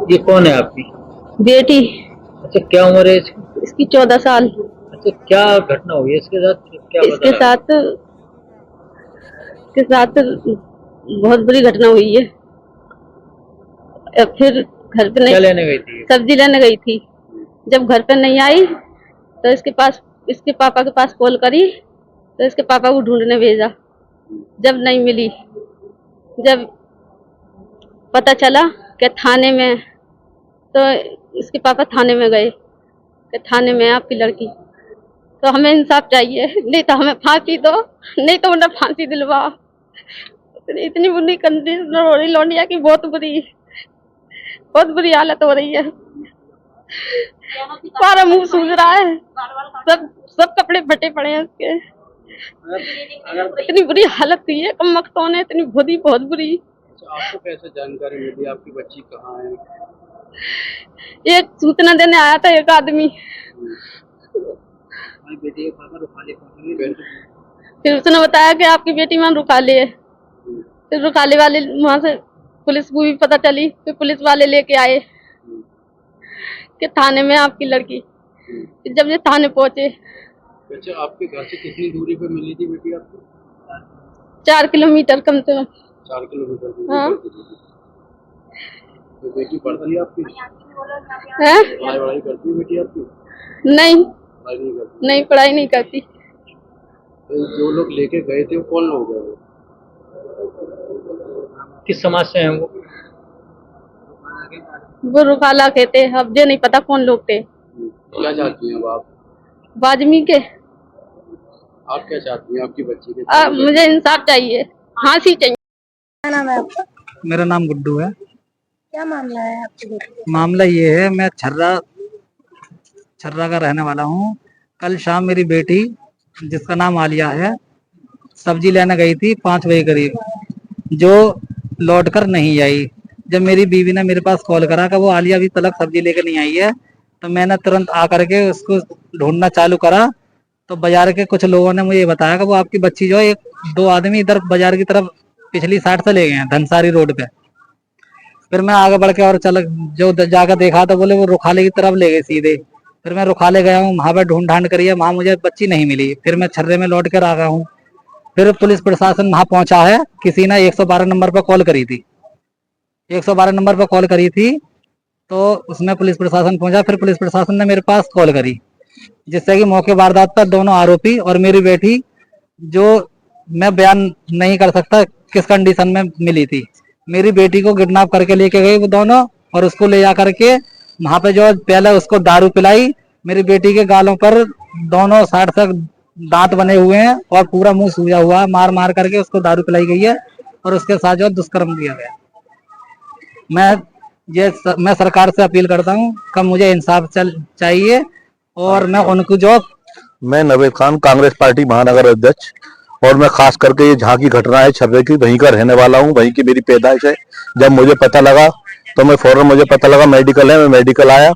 ये कौन है आपकी? बेटी। अच्छा, क्या उम्र है इसकी? इसकी 14 साल। अच्छा, क्या घटना हुई है इसके साथ? क्या इसके बता? साथ इसके साथ बहुत बुरी घटना हुई है। फिर घर पे क्या नहीं, लेने गई थी? सब्जी लेने गई थी। जब घर पे नहीं आई तो इसके पापा के पास कॉल करी तो इसके पापा को ढूंढने भेजा। जब नहीं मिली, जब पता चला कि थाने में, तो इसके पापा थाने में गए कि थाने में है आपकी लड़की। तो हमें इंसाफ चाहिए, नहीं तो हमें फांसी दो, नहीं तो उन्हें फांसी दिलवाओ। इतनी बुरी कंडीशन हो रही लौंडिया की, बहुत बुरी हालत हो रही है। सारा मुंह सूज रहा है, सब सब कपड़े फटे पड़े हैं उसके। इतनी बुरी हालत हुई है, कम वक्तों ने इतनी बहुत बुरी। आपको कैसे जानकारी मिली आपकी बच्ची कहाँ है? एक सूचना देने आया था एक आदमी, बेटी के पापा रुखाले पहुंचे, फिर उसने बताया कि आपकी बेटी वहाँ रुकाले है। फिर रुकाले वाले वहां से पुलिस को भी पता चली, फिर पुलिस वाले लेके आए कि थाने में आपकी लड़की। फिर जब ये थाने पहुंचे। अच्छा, आपके घर से कितनी दूरी पे मिली थी बेटी आपको? 4 किलोमीटर कम से कम। 4 किलोमीटर दूरी हाँ। पर थी। तो बेटी पढ़ती है आपकी? है? पढ़ाई करती है बेटी आपकी? नहीं, पढ़ाई नहीं करती? नहीं पढ़ाई नहीं करती। तो जो लोग लेके गए थे वो कौन लोग हैं? वो किस समाज से हैं वो? वो रुकाला कहते, अब ये नहीं पता कौन लोग थे। क्या चाहती हैं अब आप? बाजमी के। आप क्या चाहती हैं आपकी बच्ची के? मुझे इंसाफ चाहिए, फांसी चाहिए। क्या नाम है आपका? मेरा नाम गुड्डू है। क्या मामला है आपके बेटे का? मामला ये है, मैं छर्रा का रहने वाला हूँ। कल शाम मेरी बेटी, जिसका नाम आलिया है, सब्जी लेने गई थी 5 बजे करीब, जो लौट कर नहीं आई। जब मेरी बीवी ने मेरे पास कॉल करा कि वो आलिया अभी तक सब्जी लेकर नहीं आई है, तो मैंने तुरंत आकर के उसको ढूंढना चालू करा। तो बाजार के कुछ लोगों ने मुझे बताया कि वो आपकी बच्ची जो है, 2 आदमी इधर बाजार की तरफ पिछली साइड से ले गए हैं, धनसारी रोड पे। फिर मैं आगे बढ़ के और चल जो जाकर देखा तो बोले वो रुखाले की तरफ ले गए सीधे। फिर मैं रुखाले गया हूँ, वहां पर ढूंढ ढांड करी है, वहां मुझे बच्ची नहीं मिली। फिर मैं छर्रे में लौट कर आ गया हूँ। फिर पुलिस प्रशासन वहां पहुंचा है, किसी ने 112 नंबर पर कॉल करी थी। 112 नंबर पर कॉल करी थी तो उसमें पुलिस प्रशासन पहुंचा। फिर पुलिस प्रशासन ने मेरे पास कॉल करी, जिससे कि मौके वारदात पर दोनों आरोपी और मेरी बेटी, जो मैं बयान नहीं कर सकता किस कंडीशन में मिली थी। मेरी बेटी को किडनैप करके लेके गए वो दोनों, और उसको ले जा करके वहां पे जो पहले उसको दारू पिलाई। मेरी बेटी के गालों पर दोनों साइड तक दांत बने हुए हैं और पूरा मुंह सूजा हुआ है। मार मार करके उसको दारू पिलाई गई है और उसके साथ जो दुष्कर्म किया गया। मैं सरकार से अपील करता हूँ कि मुझे इंसाफ चाहिए, और मैं उनको जो मैं नवेद खान, कांग्रेस पार्टी महानगर अध्यक्ष, और मैं खास करके ये जहाँ की घटना है छर्रे की, वहीं का रहने वाला हूँ, वहीं की मेरी पैदाइश है। जब मुझे पता लगा तो मैं फौरन, मुझे पता लगा मेडिकल है, मैं मेडिकल आया।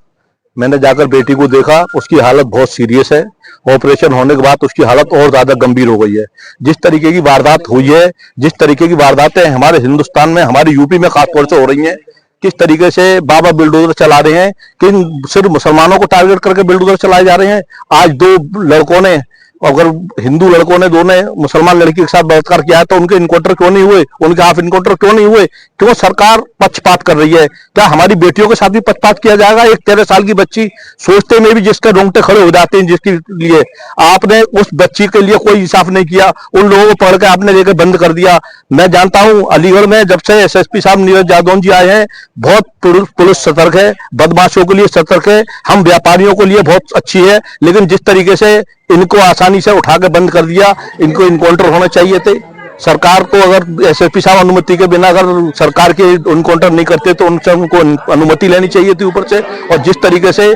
मैंने जाकर बेटी को देखा, उसकी हालत बहुत सीरियस है। ऑपरेशन होने के बाद उसकी हालत और ज्यादा गंभीर हो गई है। जिस तरीके की वारदात हुई है, जिस तरीके की वारदातें हमारे हिंदुस्तान में, हमारी यूपी में खासतौर से हो रही हैं, किस तरीके से बाबा बिल्डोजर चला रहे हैं, किन सिर्फ मुसलमानों को टारगेट करके बिल्डोजर चलाए जा रहे हैं। आज 2 लड़कों ने, अगर हिंदू लड़कों ने, 2 ने मुसलमान लड़की के साथ बलात्कार किया है, तो उनके इनकाउंटर क्यों नहीं हुए? उनके हाफ इनकाउंटर क्यों नहीं हुए? क्यों सरकार पक्षपात कर रही है? क्या हमारी बेटियों के साथ भी पक्षपात किया जाएगा? एक 13 साल की बच्ची, सोचते में भी जिसके रोंगटे खड़े हो जाते हैं, जिसके लिए आपने उस बच्ची के लिए कोई इंसाफ नहीं किया। उन लोगों को पकड़ के आपने लेकर बंद कर दिया। मैं जानता हूं अलीगढ़ में जब से एसएसपी साहब नीरज यादव जी आए हैं, बहुत पुलिस सतर्क है, बदमाशों के लिए सतर्क है, हम व्यापारियों के लिए बहुत अच्छी है। लेकिन जिस तरीके से इनको आसानी से उठा के बंद कर दिया, इनको इनकाउंटर होने चाहिए थे। सरकार को, अगर एसएसपी साहब अनुमति के बिना अगर सरकार के इनकाउंटर नहीं करते तो उनसे उनको अनुमति लेनी चाहिए थी ऊपर से। और जिस तरीके से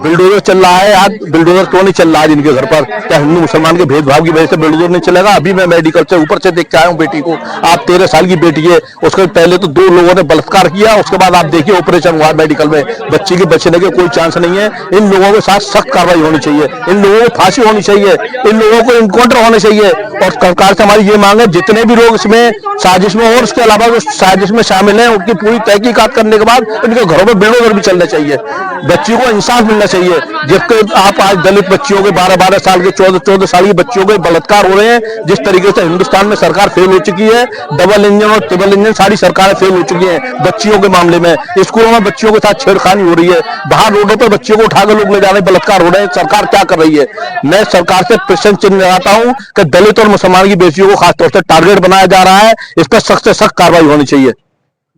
बिल्डोजर चल रहा है, आज बिल्डोजर क्यों नहीं चल रहा है इनके घर पर? क्या हिंदू मुसलमान के भेदभाव की वजह से बिल्डोजर नहीं चलेगा? अभी मैं मेडिकल से ऊपर से देख के आया हूँ बेटी को। आप 13 साल की बेटी है, उसके पहले तो 2 लोगों ने बलात्कार किया, उसके बाद आप देखिए ऑपरेशन हुआ मेडिकल में, बच्ची के बचने के कोई चांस नहीं है। इन लोगों के साथ सख्त कार्रवाई होनी चाहिए, इन लोगों को फांसी होनी चाहिए, इन लोगों को इनकाउंटर होना चाहिए। और सरकार से हमारी ये मांग है, जितने भी लोग इसमें साजिश में और उसके अलावा जो साजिश में शामिल हैं, उनकी पूरी तहकीकात करने के बाद इनके घरों में बिल्डोजर भी चलना चाहिए। बच्ची को इंसाफ मिलना चाहिए। जबकि आप आज दलित बच्चियों के 12-12 साल के 14-14 साल की बच्चियों के बलात्कार हो रहे हैं। जिस तरीके से हिंदुस्तान में सरकार फेल हो चुकी है, डबल इंजन और ट्रिपल इंजन सारी सरकारें फेल हो चुकी हैं बच्चियों के मामले में। स्कूलों में बच्चियों के साथ छेड़खानी हो रही है, बाहर रोडों पर बच्चियों को उठाकर लोग ले जा रहे हैं, बलात्कार हो रहे हैं। सरकार क्या कर रही है? मैं सरकार से प्रश्न चिन्ह लगाता हूं कि दलित और मुसलमान की बेटियों को खासतौर से टारगेट बनाया जा रहा है, इस पर सख्त से सख्त कार्रवाई होनी चाहिए।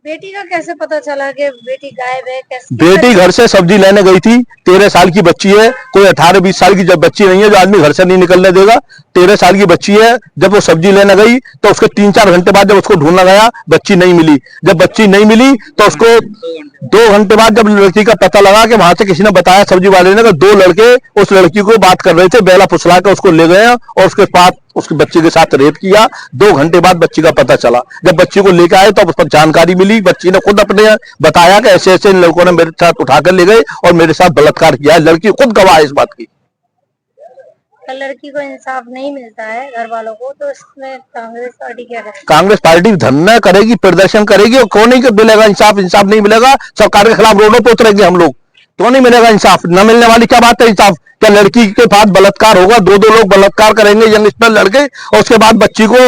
बेटी का कैसे पता चला कि बेटी गायब है? कैसे? बेटी घर से सब्जी लेने गई थी, 13 साल की बच्ची है, कोई 18-20 साल की जब बच्ची नहीं है जो आदमी घर से नहीं निकलने देगा। 13 साल की बच्ची है, जब वो सब्जी लेने गई तो उसके 3-4 घंटे बाद जब उसको ढूंढना गया, बच्ची नहीं मिली। जब बच्ची नहीं मिली तो उसको 2 घंटे बाद जब लड़की का पता लगा कि वहां से किसी ने बताया सब्जी वाले ने, 2 लड़के उस लड़की को बात कर रहे थे, बेला फुसला के उसको ले गए और उसके पास उसके बच्चे के साथ रेप किया। 2 घंटे बाद बच्ची का पता चला। जब बच्ची को लेकर आए तो उस पर जानकारी मिली, बच्ची ने खुद अपने बताया कि ऐसे ऐसे इन लड़कों ने मेरे साथ उठाकर ले गए और मेरे साथ बलात्कार किया है। लड़की खुद गवाह है इस बात की। लड़की को इंसाफ नहीं मिलता है घर वालों को, तो इसमें कांग्रेस पार्टी क्या करेगी? कांग्रेस पार्टी धरना करेगी, प्रदर्शन करेगी और क्यों नहीं मिलेगा इंसाफ? इंसाफ नहीं मिलेगा, सरकार के खिलाफ रोडों पर उतरेंगे हम लोग। क्यों नहीं मिलेगा इंसाफ? न मिलने वाली क्या बात है इंसाफ? क्या लड़की के साथ बलात्कार होगा, 2-2 लोग बलात्कार करेंगे यंगस्टर लड़के, और उसके बाद बच्ची को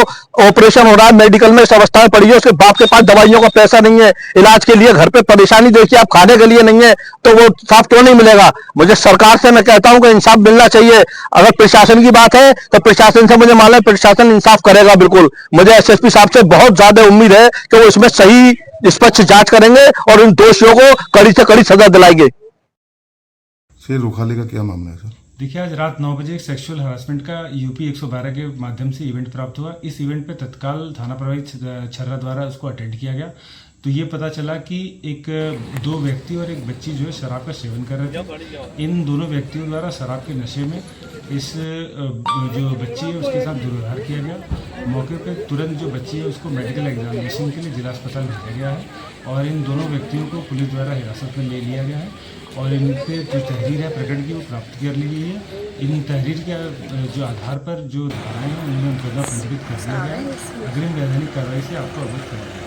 ऑपरेशन हो रहा है, मेडिकल में इस अवस्था में पड़ी है, उसके बाप के पास दवाइयों का पैसा नहीं है, इलाज के लिए घर पे परेशानी देखिए आप, खाने के लिए नहीं है, तो वो साफ क्यों नहीं मिलेगा? मुझे सरकार से मैं कहता हूं कि इंसाफ मिलना चाहिए। अगर प्रशासन की बात है तो प्रशासन से मुझे मालूम है प्रशासन इंसाफ करेगा बिल्कुल। मुझे एसएसपी साहब से बहुत ज्यादा उम्मीद है कि वो इसमें सही निष्पक्ष जांच करेंगे और इन दोषियों को कड़ी से कड़ी सजा दिलाएंगे। शेर उखाले का क्या मामला है सर? देखिए, आज रात 9 बजे एक सेक्सुअल हरासमेंट का यूपी 112 के माध्यम से इवेंट प्राप्त हुआ। इस इवेंट पे तत्काल थाना प्रभारी छर्रा द्वारा उसको अटेंड किया गया। तो ये पता चला कि 2 व्यक्ति और एक बच्ची जो है शराब का सेवन कर रहे थे। इन दोनों व्यक्तियों द्वारा शराब के नशे में इस जो बच्ची है उसके साथ दुर्व्यवहार किया गया। मौके पर तुरंत जो बच्ची है उसको मेडिकल एग्जामिनेशन के लिए जिला अस्पताल भेजा गया है और इन दोनों व्यक्तियों को पुलिस द्वारा हिरासत में ले लिया गया है और इनसे जो तहरीर है प्रकट की वो प्राप्त कर ली गई है। इन तहरीर के जो आधार पर जो धाराएं हैं उनमें मुकदमा पंजीकृत कर दिया गया है। अग्रिम वैधानिक कार्रवाई से आपको अवगत कराया जाएगा।